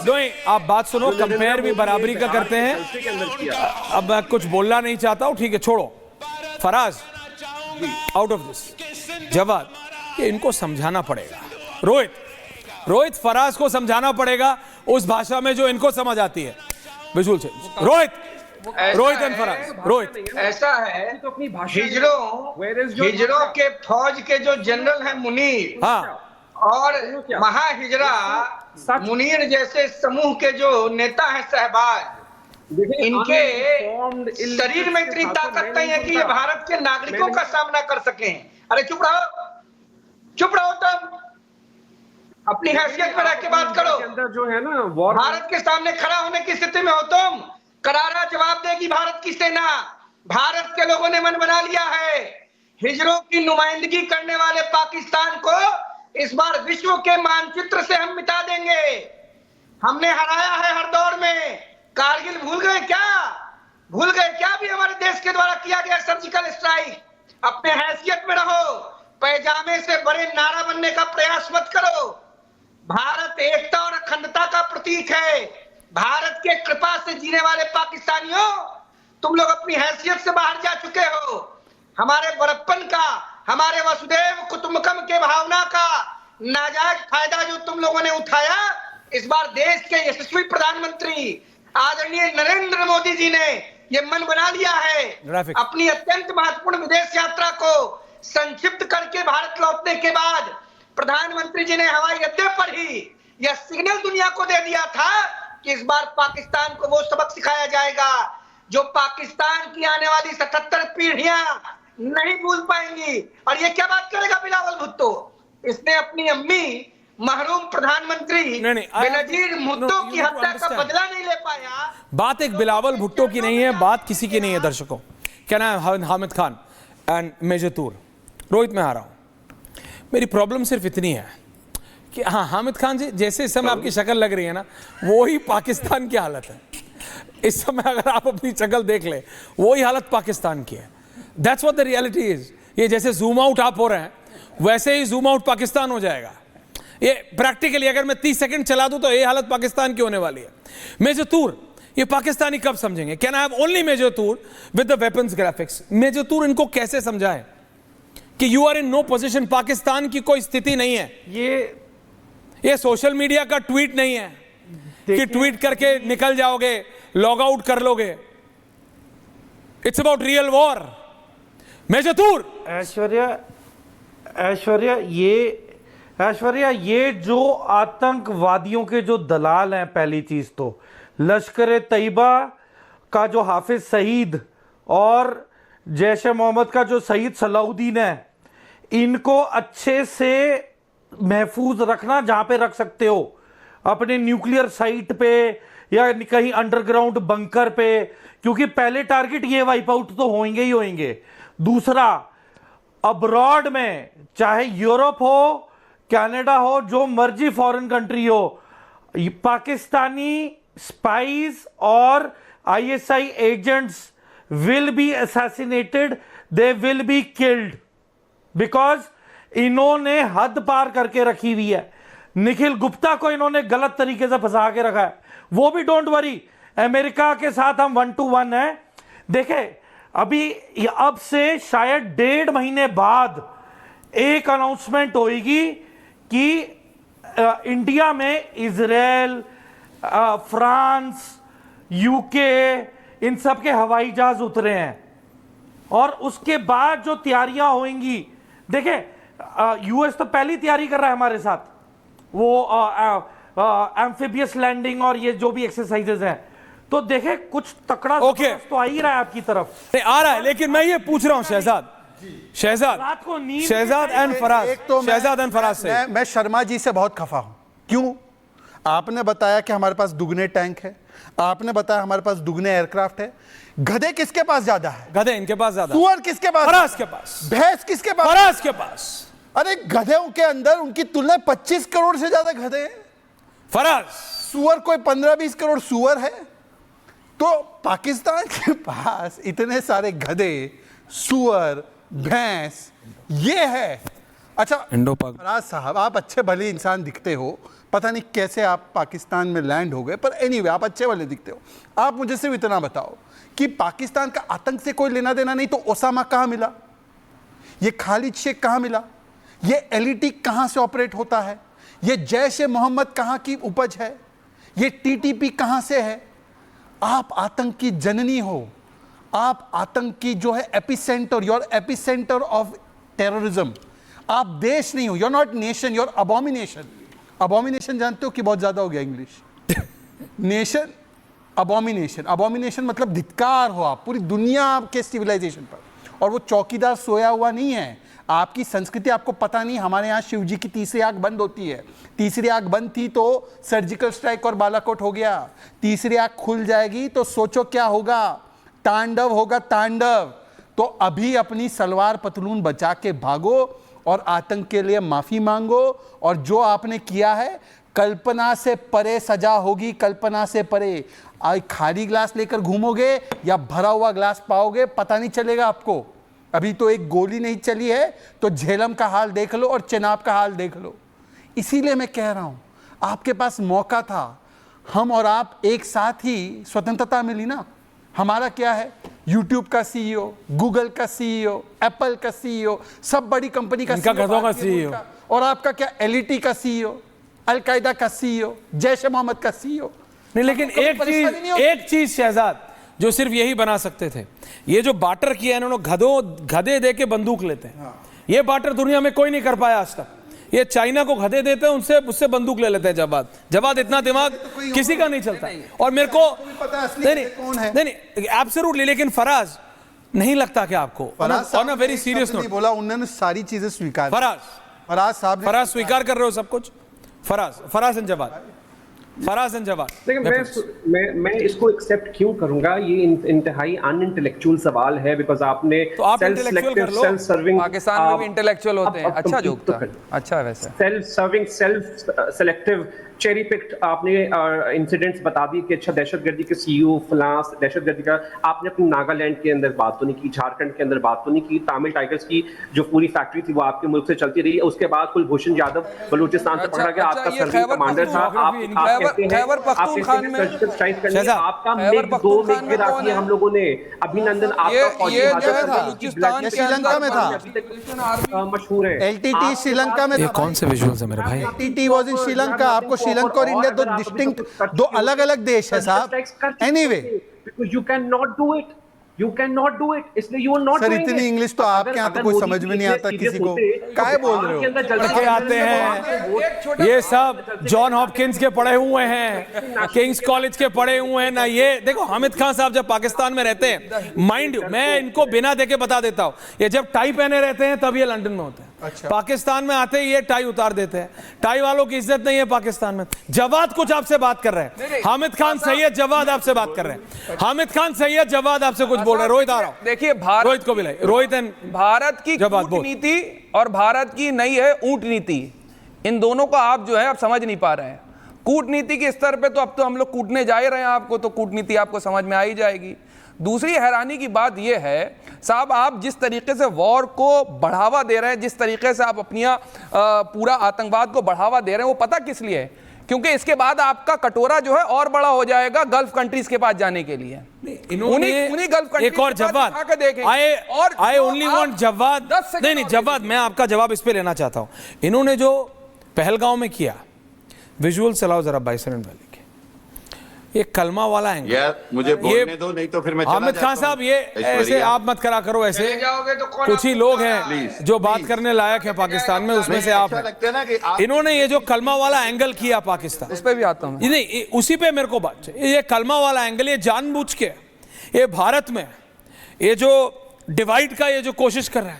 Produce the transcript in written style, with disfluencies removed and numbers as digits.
नहीं, आप बात सुनो, कंपेयर भी बराबरी का करते हैं। अब मैं कुछ बोलना नहीं चाहता हूं, ठीक है, छोड़ो। Faraz, out of this. Jawad, ये इनको समझाना पड़ेगा। रोहित फराज को समझाना पड़ेगा उस भाषा में जो इनको समझ आती है। बिल्कुल से रोहित एंड फराज। रोहित, ऐसा है, हिजरों के फौज के जो जनरल हैं मुनीर, हाँ, और महाहिजरा मुनीर जैसे समूह के जो नेता हैं शहबाज, इनके शरीर में इतनी ताकत नहीं है कि ये भारत के नागरिकों का सामना कर सकें। अरे चुप रहो तुम, अपनी हैसियत में रह के बात करो। अंदर जो है ना, भारत के सामने खड़ा होने की स्थिति में हो तुम। करारा जवाब देगी भारत की सेना। भारत के लोगों ने मन बना लिया है, हिजरों की नुमाइंदगी करने वाले पाकिस्तान को इस बार विश्व के मानचित्र से हम मिटा देंगे। हमने हराया है हर दौर में। कारगिल भूल गए क्या भी हमारे देश के द्वारा किया गया सर्जिकल स्ट्राइक। अपने हैसियत में रहो, पैजामे से बड़े नारा बनने का प्रयास मत करो। भारत एकता और अखंडता का प्रतीक है। भारत के कृपा से जीने वाले पाकिस्तानियों, तुम लोग अपनी हैसियत से बाहर जा चुके हो। हमारे बड़प्पन का, हमारे वसुदेव कुटुंबकम के भावना का नाजायज फायदा जो तुम लोगों ने उठाया, इस बार देश के यशस्वी प्रधानमंत्री आदरणीय नरेंद्र मोदी जी ने ये मन बना लिया है अपनी अत्यंत महत्वपूर्ण विदेश यात्रा को संक्षिप्त करके भारत लौटने के बाद प्रधानमंत्री जी ने हवाई अड्डे पर ही यह सिग्नल दुनिया को दे दिया था कि इस बार पाकिस्तान को वो सबक सिखाया जाएगा जो पाकिस्तान की आने वाली 77 पीढ़ियां नहीं भूल पाएंगी। और ये क्या बात करेगा बिलावल भुट्टो? इसने अपनी अम्मी महरूम प्रधानमंत्री बेनजीर भुट्टो की हत्या का बदला नहीं ले पाया। बात एक बिलावल भुट्टो की नहीं है, बात किसी की नहीं है। दर्शकों, क्या नाम है? हामिद खान एंड मेजर तूर। रोहित, में आ रहा हूं। मेरी प्रॉब्लम सिर्फ इतनी है कि हाँ, हामिद खान जी, जैसे इस समय आपकी शक्ल लग रही है ना, वो ही पाकिस्तान की हालत है इस समय। अगर आप अपनी शक्ल देख ले, वो ही हालत पाकिस्तान की है। That's what the reality is. ये जैसे जूम आउट आप हो रहे हैं, वैसे ही जूम आउट पाकिस्तान हो जाएगा। ये प्रैक्टिकली अगर मैं 30 सेकंड चला दूं तो ये हालत पाकिस्तान की होने वाली है। मेजर तूर, ये पाकिस्तानी कब समझेंगे? Can I have only Major Toor with the weapons graphics? Major Toor, इनको कैसे समझाएं कि you are in no position? Pakistan की कोई स्थिति नहीं है। ये सोशल मीडिया का ट्वीट नहीं है कि ट्वीट करके निकल जाओगे, लॉग आउट कर लोगे। It's about real war. Major Toor, Aishwarya, ये जो आतंकवादियों के जो दलाल हैं, पहली चीज तो लश्कर तैयबा का जो हाफिज सईद और जैश ए मोहम्मद का जो सईद सलाउद्दीन है, इनको अच्छे से महफूज रखना जहां पे रख सकते हो, अपने न्यूक्लियर साइट पे या कहीं अंडरग्राउंड बंकर पे, क्योंकि पहले टारगेट ये वाइप आउट तो होंगे ही होंगे। दूसरा, अब्रॉड में चाहे यूरोप हो, कनाडा हो, जो मर्जी फॉरेन कंट्री हो, पाकिस्तानी स्पाइज और ISI agents will be assassinated, they will be killed, because इन्होंने हद पार करके रखी हुई है। निखिल गुप्ता को इन्होंने गलत तरीके से फंसा के रखा है। वो भी डोंट वरी, अमेरिका के साथ हम 1 to 1 हैं। देखे, अभी अब से शायद 1.5 महीने बाद एक अनाउंसमेंट होगी कि इंडिया में इजराइल, फ्रांस, यूके, इन सब के हवाई जहाज उतरे हैं। और उसके बाद जो तैयारियां होंगी, देखे, यूएस तो पहली तैयारी कर रहा है हमारे साथ, वो एम्फिबियस लैंडिंग और ये जो भी एक्सरसाइजेस हैं। तो देखे, कुछ तकड़ा तो आ ही रहा है आपकी तरफ, आ रहा है। लेकिन मैं ये पूछ रहा हूं शहजाद एंड फराज से, मैं शर्मा जी से बहुत खफा हूं। क्यों? आपने बताया कि हमारे पास दुगने टैंक है, आपने बताया हमारे पास दुगने एयरक्राफ्ट है। गधे किसके पास ज्यादा है? गधे इनके पास ज्यादा। सुअर किसके पास? फराज के पास। भैंस किसके पास? फराज के पास। अरे गधों के अंदर उनकी तुलना 25 करोड़ से ज्यादा गधे हैं। फराज, सुअर कोई 15-20 करोड़ सुअर है। तो पाकिस्तान के पास इतने सारे गधे, सुअर, भैंस, ये है। अच्छा फराज साहब, आप अच्छे भले इंसान दिखते हो, पता नहीं कैसे आप पाकिस्तान में लैंड हो गए, पर एनीवे आप अच्छे वाले दिखते हो। आप मुझे सिर्फ इतना बताओ कि पाकिस्तान का आतंक से कोई लेना देना नहीं, तो ओसामा कहाँ मिला, ये खालिद शेख कहाँ मिला, ये एलईटी कहाँ से ऑपरेट होता है, ये जैश ए मोहम्मद कहाँ की उपज है, ये टीटीपी कहाँ से है। आप आतंक की जननी हो, आप आतंक की जो है epicentre, your epicentre of terrorism. आप देश नहीं हो, your not nation, your abomination. Abomination जानते हो कि बहुत ज्यादा हो गया इंग्लिश। नेशन, अबॉमिनेशन, अबॉमिनेशन मतलब धिक्कार हो आप पूरी दुनिया के सिविलाइजेशन पर। और वो चौकीदार सोया हुआ नहीं है। आपकी संस्कृति आपको पता नहीं, हमारे यहाँ शिव जी की तीसरी आंख बंद होती है। तीसरी आंख बंद थी तो सर्जिकल स्ट्राइक और बालाकोट हो गया। तीसरी आंख खुल जाएगी तो सोचो क्या होगा, तांडव होगा, तांडव। तो अभी अपनी सलवार पतलून बचा के भागो और आतंक के लिए माफी मांगो। और जो आपने किया है कल्पना से परे सजा होगी, कल्पना से परे। खाली ग्लास लेकर घूमोगे या भरा हुआ ग्लास पाओगे पता नहीं चलेगा आपको। अभी तो एक गोली नहीं चली है तो झेलम का हाल देख लो और चेनाब का हाल देख लो। इसीलिए मैं कह रहा हूं आपके पास मौका था, हम और आप एक साथ ही स्वतंत्रता मिली ना। हमारा क्या है, यूट्यूब का सीईओ, गूगल का सीईओ, एप्पल का सीईओ, सब बड़ी कंपनी का इनका CEO, गधों का भारतीय CEO। मुल्क का। और आपका क्या, एलईटी का सीईओ, अलकायदा का सीईओ, जैश ए मोहम्मद का सीईओ। नहीं, लेकिन आपको एक परेशानी नहीं चीज, होती? एक चीज शहजाद जो सिर्फ यही बना सकते थे, ये जो बार्टर किया इन्होंने, गधे दे के बंदूक लेते हैं। ये बार्टर दुनिया में कोई नहीं कर पाया आज तक। ये चाइना को गधे देते हैं, उनसे उससे बंदूक ले लेते हैं। जवाद इतना दिमाग किसी का नहीं चलता। और मेरे को पता है असली नहीं कौन है। नहीं एब्सोल्युटली। लेकिन फराज नहीं लगता कि आपको on a very serious note, बोला उन्होंने सारी चीजें स्वीकार। फराज साहब, फराज स्वीकार कर रहे हो सब कुछ। Faraz and Jawad, Faraz and Jawad. लेकिन मैं इसको एक्सेप्ट क्यों करूंगा, ये इंतहाई अनइंटेलेक्चुअल सवाल है। बिकॉज आपने तो आप intellectual कर लो। सेल्फ सर्विंग, पाकिस्तान में भी इंटेलेक्चुअल होते हैं। अच्छा जोक था, अच्छा वैसे self serving, self selective, cherry picked आपने इंसिडेंट्स बता दी कि अच्छा दहशतगर्दी के सीईओ फलां दहशतगर्दी का। आपने अपनी नागालैंड के अंदर बात तो नहीं की, झारखंड के अंदर बात तो नहीं की। तमिल टाइगर्स की जो पूरी फैक्ट्री थी वो आपके मुल्क से चलती रही। उसके बाद कुलभूषण यादव बलूचिस्तान से पकड़ा गया, आपका सर्विंग कमांडर था। आप कहते हैं खैबर पख्तूनख्वा में सर्जिकल स्ट्राइक करने, शहजाद, आपका खैबर मिग 2 पख्तूनख्वा में में गिरा कौन दिया है? हम लोगों ने। अभिनंदन आपका फौजी ये जो हाजर है था, बलूचिस्तान के श्रीलंका में था। मशहूर है। एलटीटी श्रीलंका में ये था। कौन से विजुअल्स है मेरे भाई? LTT was in Sri Lanka. आपको श्रीलंका और इंडिया दो डिस्टिंक्ट, दो अलग अलग देश है साहब। Anyway, you cannot do it, you cannot do it, इसलिए you are not sir doing इतनी it। इंग्लिश तो आपके यहाँ तो कोई समझ में नहीं आता किसी को। काहे बोल रहे हो? के आते हैं, ये सब जॉन हॉपकिंस के पढ़े हुए हैं, किंग्स कॉलेज के पढ़े हुए हैं ना। ये देखो हामिद खान साहब जब पाकिस्तान में रहते हैं, माइंड यू, मैं इनको बिना देके बता देता हूं, ये जब टाई पहने रहते हैं तब ये लंदन में होते हैं। अच्छा। पाकिस्तान में आते ही ये टाई उतार देते हैं। टाई वालों की इज्जत नहीं है पाकिस्तान में। जवाद कुछ आपसे बात कर रहे हैं, हामिद खान सैयद जवाद आपसे बात कर रहे हैं। हामिद खान सैयद जवाद आपसे कुछ बोल रहे हैं। रोहित आ रहा हूं, देखिए रोहित को मिलाइए। रोहित एंड भारत की जवाब बोल। कूटनीति और भारत की नई है ऊंट नीति, इन दोनों को आप जो है आप समझ नहीं पा रहे हैं। कूटनीति के स्तर पे तो अब तो हम लोग कूटने जा ही रहे हैं आपको, तो कूटनीति आपको समझ में आ ही जाएगी। दूसरी हैरानी की बात यह है साहब, आप जिस तरीके से वॉर को बढ़ावा दे रहे हैं, जिस तरीके से आप अपनी पूरा आतंकवाद को बढ़ावा दे रहे हैं, वो पता किस लिए है? क्योंकि इसके बाद आपका कटोरा जो है और बड़ा हो जाएगा गल्फ कंट्रीज के पास जाने के लिए। उन्हीं गल्फ कंट्रीज एक और जवाब, आई ओनली वांट जवाब। नहीं जवाब, मैं आपका जवाब इस पे लेना चाहता हूं। इन्होंने जो पहलगांव में किया, विजुअल चलाओ जरा बाइसन वैली के, ये कलमा वाला एंगल यार मुझे बोलने दो, नहीं तो फिर मैं चला हामिद जाता खान हूं। साहब, ये ऐसे आप मत करा करो ऐसे। चले जाओगे तो कौन कुछ ही आपको लोग बताएगा? हैं जो बात करने लायक है पाकिस्तान में, उसमें से आप अच्छा लगता है ना कि आप इन्होंने ये जो कलमा वाला एंगल किया पाकिस्तान, उस पर भी आता हूं। नहीं उसी पे मेरे को बात चाहिए। ये कलमा वाला एंगल, ये जानबूझ के ये भारत में ये जो डिवाइड का ये जो कोशिश कर रहे हैं,